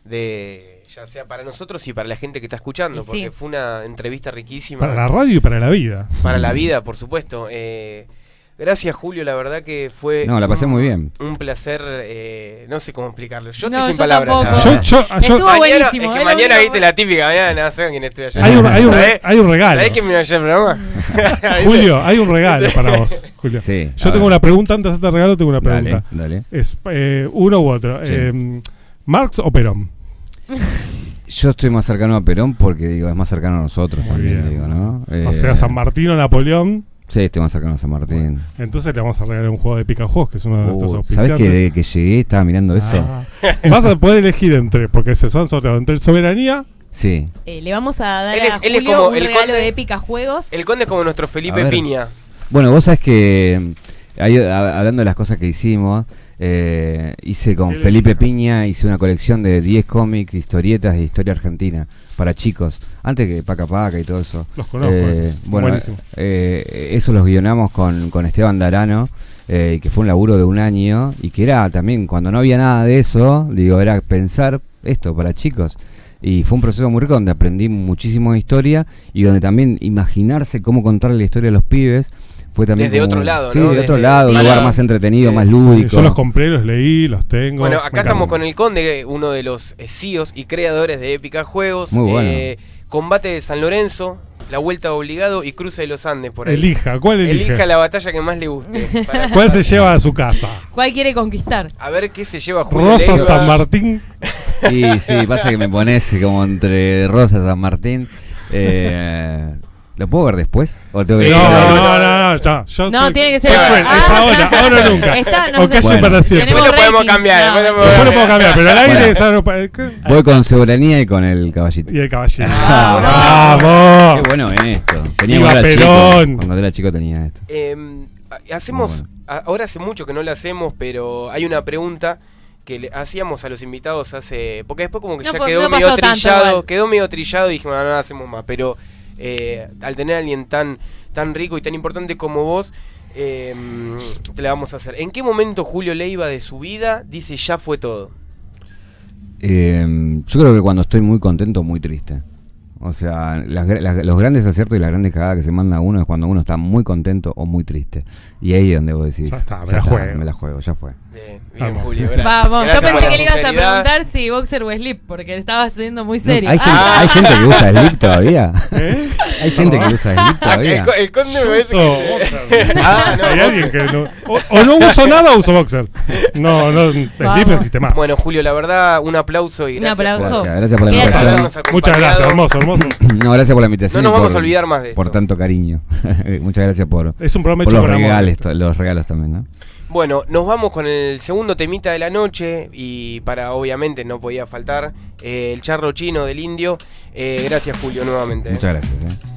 ya sea para nosotros y para la gente que está escuchando, porque fue una entrevista riquísima. Para la radio y para la vida. Para la vida, por supuesto. Gracias, Julio, la verdad que fue la pasé muy bien. Un placer, no sé cómo explicarlo. Yo no, estoy sin palabras. Estuvo buenísimo. Es que mañana viste la típica, mañana no sé quién estoy allá. Hay un regalo. ¿Sabés quién vino ayer al programa? Julio, hay un regalo para vos, Julio. Sí, yo tengo una pregunta, antes de este regalo tengo una pregunta. Dale. Es uno u otro. Sí. ¿Marx o Perón? Yo estoy más cercano a Perón porque digo, es más cercano a nosotros muy también, bien. digo, ¿no? O sea, San Martín o Napoleón. Sí, estoy más cercano a San Martín. Entonces le vamos a regalar un juego de picajuegos, que es uno de nuestros auspiciantes. ¿Sabés que desde que llegué estaba mirando eso? Vas a poder elegir porque se son sorteados entre el Soberanía. Sí. Le vamos a dar Él a es Julio como un el regalo conde- de Épica Juegos. El conde es como nuestro Felipe Piña. Bueno, vos sabés que hablando de las cosas que hicimos, hice con Felipe Piña, hice una colección de 10 cómics, historietas de historia argentina para chicos, antes que Paca Paca y todo eso. Los conozco, bueno, buenísimo. Eso los guionamos con Esteban Darano, que fue un laburo de un año, y que era también, cuando no había nada de eso, digo, era pensar esto para chicos. Y fue un proceso muy rico donde aprendí muchísimo de historia y donde también imaginarse cómo contar la historia de los pibes fue también desde otro lado, sí, ¿no? de otro Desde- lado, un sí, lugar claro. más entretenido, más lúdico. Yo los compré, los leí, los tengo. Bueno, acá estamos con el conde, uno de los CEOs y creadores de Épica Juegos. Muy bueno. Combate de San Lorenzo, La Vuelta Obligado y Cruce de los Andes por ahí. ¿Cuál elige? Elija la batalla que más le guste. ¿Cuál se lleva a su casa? ¿Cuál quiere conquistar? A ver qué se lleva Julio Rosa Leiva. San Martín. Sí, pasa que me pones como entre Rosa y San Martín. ¿Lo puedo ver después? ¿O tengo que Sí, No, ya. No, tiene que ser Es ahora o nunca. no O calle sé. para siempre. Tenemos Después lo podemos rating. cambiar. No, Después lo puedo cambiar, pero al aire Bueno. es algo Voy con Soberanía y con el Caballito. Y el caballero. Qué bueno esto. Tenía Viva cuando era Perón. chico. Cuando era chico tenía esto. Hacemos, ahora hace mucho que no lo hacemos, pero hay una pregunta que le hacíamos a los invitados porque después como que No ya fue- quedó no medio pasó tanto trillado, igual. quedó medio trillado y dijimos, no hacemos más, pero al tener a alguien tan rico y tan importante como vos, te la vamos a hacer. ¿En qué momento Julio Leiva de su vida dice ya fue todo? Yo creo que cuando estoy muy contento, muy triste. O sea, los grandes aciertos y las grandes cagadas que se manda uno es cuando uno está muy contento o muy triste. Y ahí es donde vos decís, Ya está, me la juego, ya fue. Bien, Vamos. Julio, gracias. Vamos, Gracias yo por pensé la que le ibas a sinceridad. preguntar si boxer o slip, porque estaba siendo muy No, serio. hay gente que usa slip todavía. ¿Eh? Hay gente que usa slip todavía. El conde me parece Uso que se- boxer. No, Hay alguien boxer. que no. O no uso nada o uso boxer. No, slip no existe más. Bueno, Julio, la verdad, un aplauso y Un gracias. aplauso. Gracias por la Gracias. invitación. habernos acompañado. Muchas gracias, hermoso. No, gracias por la invitación. No nos y vamos a olvidar más de esto. Por tanto cariño. Muchas gracias por Es un programa los hecho con amor. los regalos también, ¿no? Bueno, nos vamos con el segundo temita de la noche y obviamente no podía faltar, el charro chino del indio. Gracias, Julio, nuevamente. Muchas gracias.